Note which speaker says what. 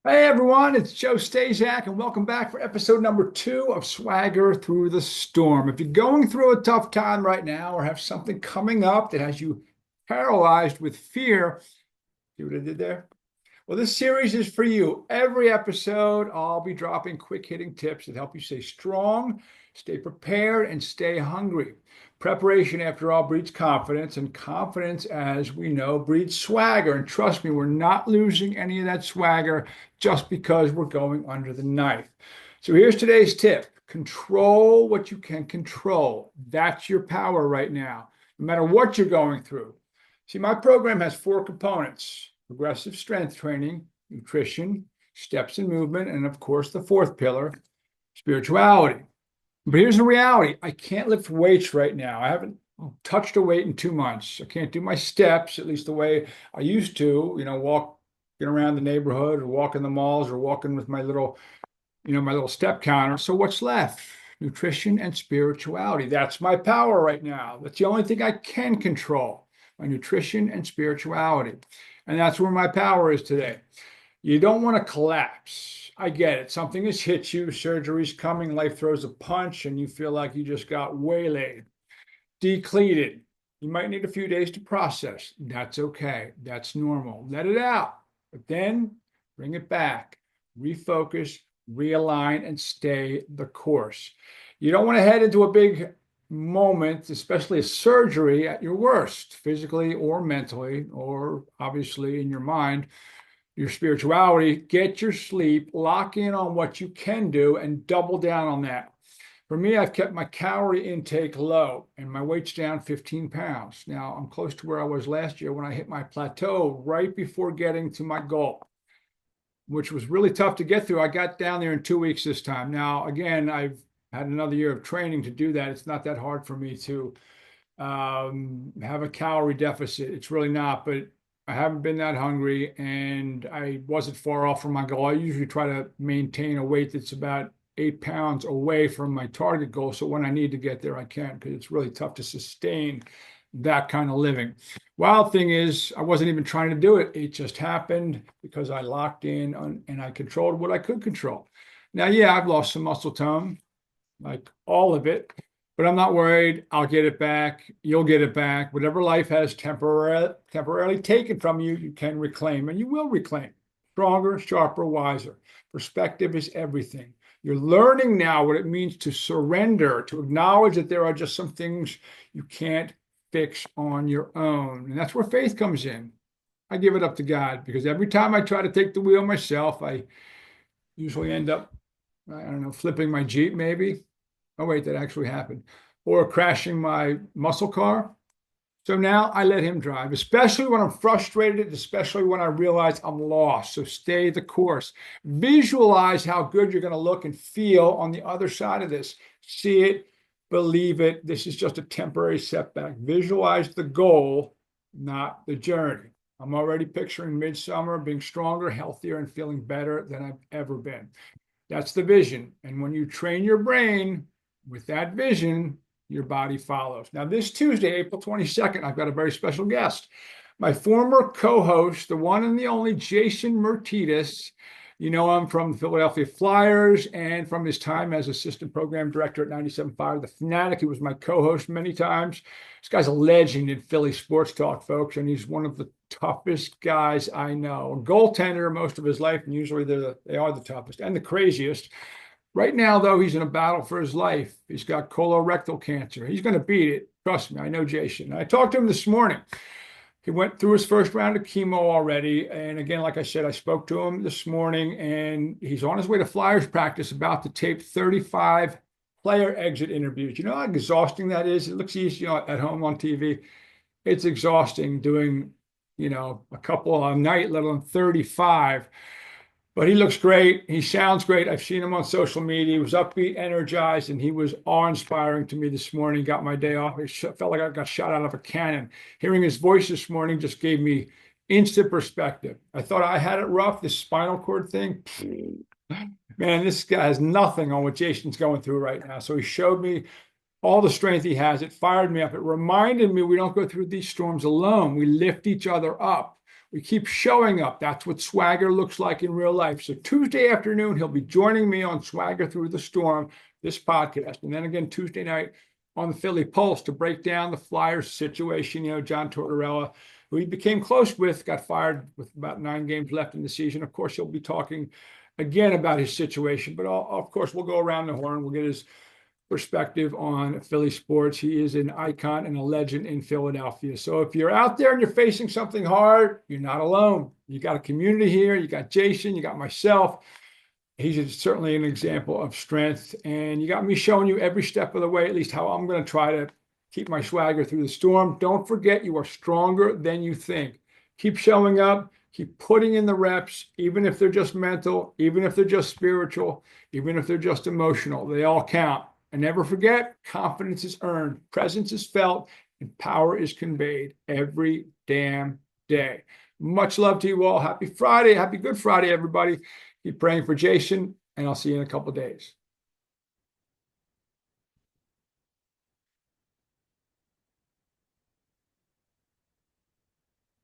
Speaker 1: Hey everyone, it's Joe Staszak, and welcome back for episode number 2 of Swagger Through the Storm. If you're going through a tough time right now or have something coming up that has you paralyzed with fear, see what I did there? Well, this series is for you. Every episode, I'll be dropping quick hitting tips that help you stay strong, stay prepared, and stay hungry. Preparation, after all, breeds confidence, and confidence, as we know, breeds swagger. And trust me, we're not losing any of that swagger just because we're going under the knife. So here's today's tip. Control what you can control. That's your power right now, no matter what you're going through. See, my program has 4 components: progressive strength training, nutrition, steps and movement, and of course, the 4th pillar, spirituality. But here's the reality. I can't lift weights right now. I haven't touched a weight in 2 months. I can't do my steps, at least the way I used to, walking around the neighborhood or walking the malls or walking with my little step counter. So what's left? Nutrition and spirituality. That's my power right now. That's the only thing I can control, my nutrition and spirituality. And that's where my power is today. You don't want to collapse. I get it. Something has hit you, surgery's coming, life throws a punch, and you feel like you just got waylaid, depleted. You might need a few days to process. That's okay. That's normal. Let it out. But then bring it back, refocus, realign, and stay the course. You don't want to head into a big moment, especially a surgery, at your worst, physically or mentally, or obviously in your mind, your spirituality. Get your sleep, lock in on what you can do, and double down on that. For me, I've kept my calorie intake low and my weight's down 15 pounds. Now I'm close to where I was last year when I hit my plateau right before getting to my goal, which was really tough to get through. I got down there in 2 weeks this time. Now, again, I've had another year of training to do that. It's not that hard for me to have a calorie deficit. It's really not, but I haven't been that hungry and I wasn't far off from my goal. I usually try to maintain a weight that's about 8 pounds away from my target goal. So when I need to get there, I can, because it's really tough to sustain that kind of living. Wild thing is, I wasn't even trying to do it. It just happened because I locked in on, and I controlled what I could control. Now, yeah, I've lost some muscle tone, like all of it, but I'm not worried. I'll get it back. You'll get it back. Whatever life has temporarily taken from you, you can reclaim, and you will reclaim. Stronger, sharper, wiser. Perspective is everything. You're learning now what it means to surrender, to acknowledge that there are just some things you can't fix on your own. And that's where faith comes in. I give it up to God, because every time I try to take the wheel myself, I usually end up, I don't know, flipping my Jeep maybe. Oh, wait, that actually happened. Or crashing my muscle car. So now I let him drive, especially when I'm frustrated, especially when I realize I'm lost. So stay the course. Visualize how good you're going to look and feel on the other side of this. See it, believe it. This is just a temporary setback. Visualize the goal, not the journey. I'm already picturing midsummer, being stronger, healthier, and feeling better than I've ever been. That's the vision. And when you train your brain with that vision, your body follows. Now, this Tuesday, April 22nd, I've got a very special guest. My former co-host, the one and the only Jason Murtitas. You know him from the Philadelphia Flyers and from his time as assistant program director at 97.5 The Fanatic. He was my co-host many times. This guy's a legend in Philly sports talk, folks, and he's one of the toughest guys I know. A goaltender most of his life, and usually they are the toughest and the craziest. Right now, though, he's in a battle for his life. He's got colorectal cancer. He's going to beat it. Trust me, I know Jason. I talked to him this morning. He went through his first round of chemo already. And again, like I said, I spoke to him this morning, and he's on his way to Flyers practice, about to tape 35 player exit interviews. You know how exhausting that is? It looks easy, at home on TV. It's exhausting doing, a couple a night, let alone 35. But he looks great. He sounds great. I've seen him on social media. He was upbeat, energized, and he was awe-inspiring to me this morning. Got my day off. It felt like I got shot out of a cannon. Hearing his voice this morning just gave me instant perspective. I thought I had it rough, this spinal cord thing. Man, this guy has nothing on what Jason's going through right now. So he showed me all the strength he has. It fired me up. It reminded me we don't go through these storms alone. We lift each other up. We keep showing up. That's what swagger looks like in real life. So Tuesday afternoon, he'll be joining me on Swagger Through the Storm, this podcast. And then again, Tuesday night on the Philly Pulse to break down the Flyers situation. John Tortorella, who he became close with, got fired with about 9 games left in the season. Of course, he'll be talking again about his situation, but of course, we'll go around the horn. We'll get his perspective on Philly sports. He is an icon and a legend in Philadelphia. So if you're out there and you're facing something hard, you're not alone. You got a community here. You got Jason, you got myself. He's certainly an example of strength. And you got me showing you every step of the way, at least how I'm going to try to keep my swagger through the storm. Don't forget, you are stronger than you think. Keep showing up. Keep putting in the reps, even if they're just mental, even if they're just spiritual, even if they're just emotional. They all count. And never forget, confidence is earned, presence is felt, and power is conveyed every damn day. Much love to you all. Happy Friday. Happy Good Friday, everybody. Keep praying for Jason, and I'll see you in a couple of days.